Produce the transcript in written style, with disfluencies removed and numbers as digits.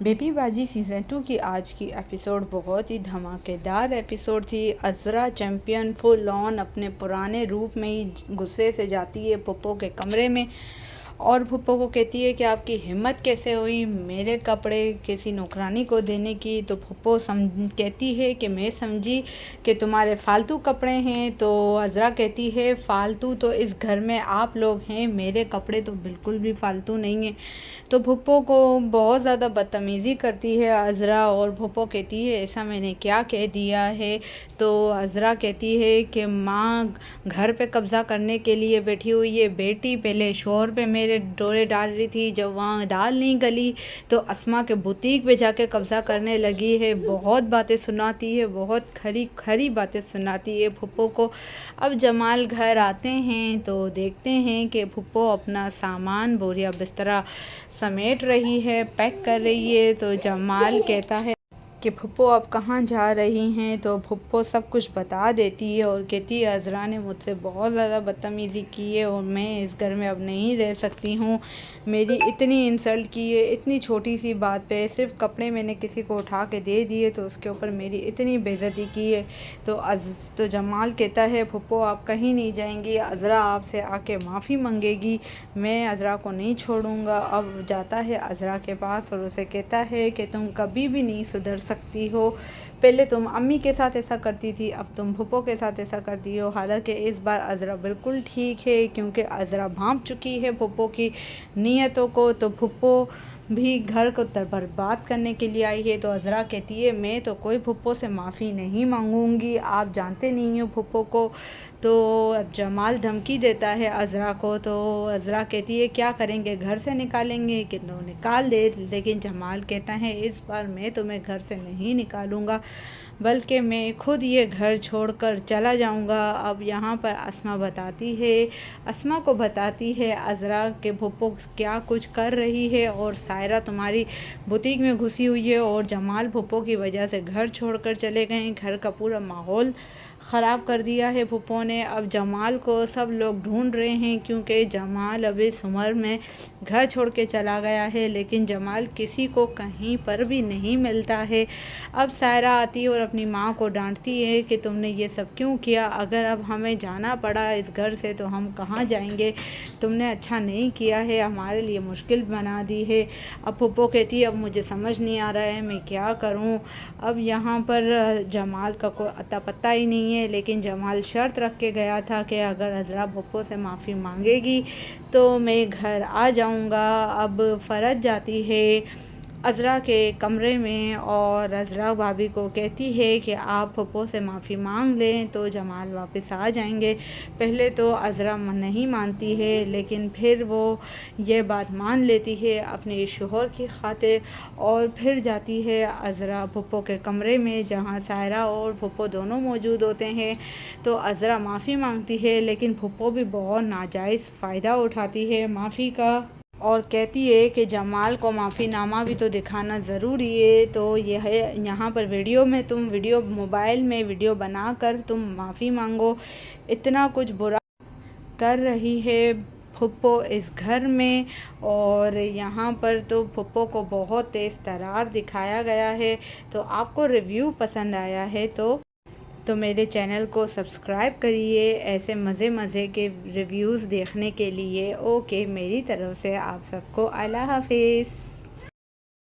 Baby बाजी season 2 की आज की एपिसोड बहुत ही धमाकेदार एपिसोड थी। अज़रा चैम्पियन फुल ऑन अपने पुराने रूप में ही गुस्से से जाती है फुप्पो के कमरे में और फुप्पो को कहती है कि आपकी हिम्मत कैसे हुई मेरे कपड़े किसी नौकरानी को देने की। तो फुप्पो कहती है कि मैं समझी कि तुम्हारे फालतू कपड़े हैं। तो अज़रा कहती है फालतू तो इस घर में आप लोग हैं, मेरे कपड़े तो बिल्कुल भी फालतू नहीं हैं। तो फुप्पो को बहुत ज़्यादा बदतमीज़ी करती है अज़रा और फुप्पो कहती है ऐसा मैंने क्या कह दिया है। तो अज़रा कहती है कि माँ घर पे कब्ज़ा करने के लिए बैठी हुई है, बेटी पहले शोहर पे मेरे डोरे डाल रही थी, जब वहाँ दाल नहीं गली तो अस्मा के बुटीक पे जाके कब्ज़ा करने लगी है। बहुत बातें सुनाती है, बहुत खरी खरी बातें सुनाती है फुप्पो को। अब जमाल घर आते हैं तो देखते हैं कि फुप्पो अपना सामान बोरिया बिस्तरा समेट रही है, पैक कर रही है। तो जमाल कहता है कि फुप्पो अब कहाँ जा रही हैं। तो फुप्पो सब कुछ बता देती है और कहती है अज़रा ने मुझसे बहुत ज़्यादा बदतमीज़ी की है और मैं इस घर में अब नहीं रह सकती हूँ। मेरी इतनी इंसल्ट की है, इतनी छोटी सी बात पे सिर्फ कपड़े मैंने किसी को उठा के दे दिए तो उसके ऊपर मेरी इतनी बेइज्जती की है। तो जमाल कहता है फुप्पो आप कहीं नहीं जाएंगी, अज़रा आपसे आके माफ़ी मांगेगी, मैं अज़रा को नहीं छोड़ूंगा। अब जाता है अज़रा के पास और उसे कहता है कि तुम कभी भी नहीं सुधर सकती हो। पहले तुम अम्मी के साथ ऐसा करती थी, अब तुम फुप्पो के साथ ऐसा करती हो। हालांकि इस बार अज़रा बिल्कुल ठीक है क्योंकि अज़रा भांप चुकी है फुप्पो की नीयतों को। तो फुप्पो भी घर को बर्बाद करने के लिए आई है। तो अज़रा कहती है मैं तो कोई फुप्पो से माफ़ी नहीं मांगूंगी, आप जानते नहीं हो फुप्पो को। तो अब जमाल धमकी देता है अज़रा को। तो अज़रा कहती है क्या करेंगे, घर से निकालेंगे कि तो निकाल दे। लेकिन जमाल कहता है इस बार मैं तुम्हें घर से नहीं निकालूंगा बल्कि मैं खुद ये घर छोड़कर चला जाऊंगा। अब यहाँ पर अस्मा को बताती है अज़रा के फुप्पो क्या कुछ कर रही है और सायरा तुम्हारी बुटीक में घुसी हुई है और जमाल फुप्पो की वजह से घर छोड़कर चले गए, घर का पूरा माहौल ख़राब कर दिया है फुप्पो ने। अब जमाल को सब लोग ढूंढ रहे हैं क्योंकि जमाल अब इस उम्र में घर छोड़ के चला गया है, लेकिन जमाल किसी को कहीं पर भी नहीं मिलता है। अब सायरा आती है और अपनी माँ को डांटती है कि तुमने ये सब क्यों किया, अगर अब हमें जाना पड़ा इस घर से तो हम कहाँ जाएंगे, तुमने अच्छा नहीं किया है, हमारे लिए मुश्किल बना दी है। अब फुप्पो कहती है अब मुझे समझ नहीं आ रहा है मैं क्या करूँ। अब यहाँ पर जमाल का कोई अता पता ही नहीं है, लेकिन जमाल शर्त रख के गया था कि अगर अज़रा फुप्पो से माफ़ी मांगेगी तो मैं घर आ जाऊँगा। अब फ़रज जाती है अज़रा के कमरे में और अज़रा भाभी को कहती है कि आप फुप्पो से माफ़ी मांग लें तो जमाल वापस आ जाएंगे। पहले तो अज़रा नहीं मानती है लेकिन फिर वो ये बात मान लेती है अपने शोहर की खातिर और फिर जाती है अज़रा फुप्पो के कमरे में जहाँ सायरा और फुप्पो दोनों मौजूद होते हैं। तो अज़रा माफ़ी मांगती है लेकिन फुप्पो भी बहुत नाजायज़ फ़ायदा उठाती है माफ़ी का और कहती है कि जमाल को माफ़ीनामा भी तो दिखाना ज़रूरी है। तो यह यहाँ पर वीडियो मोबाइल में वीडियो बनाकर तुम माफ़ी मांगो, इतना कुछ बुरा कर रही है फुप्पो इस घर में। और यहाँ पर तो फुप्पो को बहुत तेज़ तरार दिखाया गया है। तो आपको रिव्यू पसंद आया है तो मेरे चैनल को सब्सक्राइब करिए ऐसे मज़े के रिव्यूज़ देखने के लिए। ओके, मेरी तरफ से आप सबको अल्लाह हाफिज़।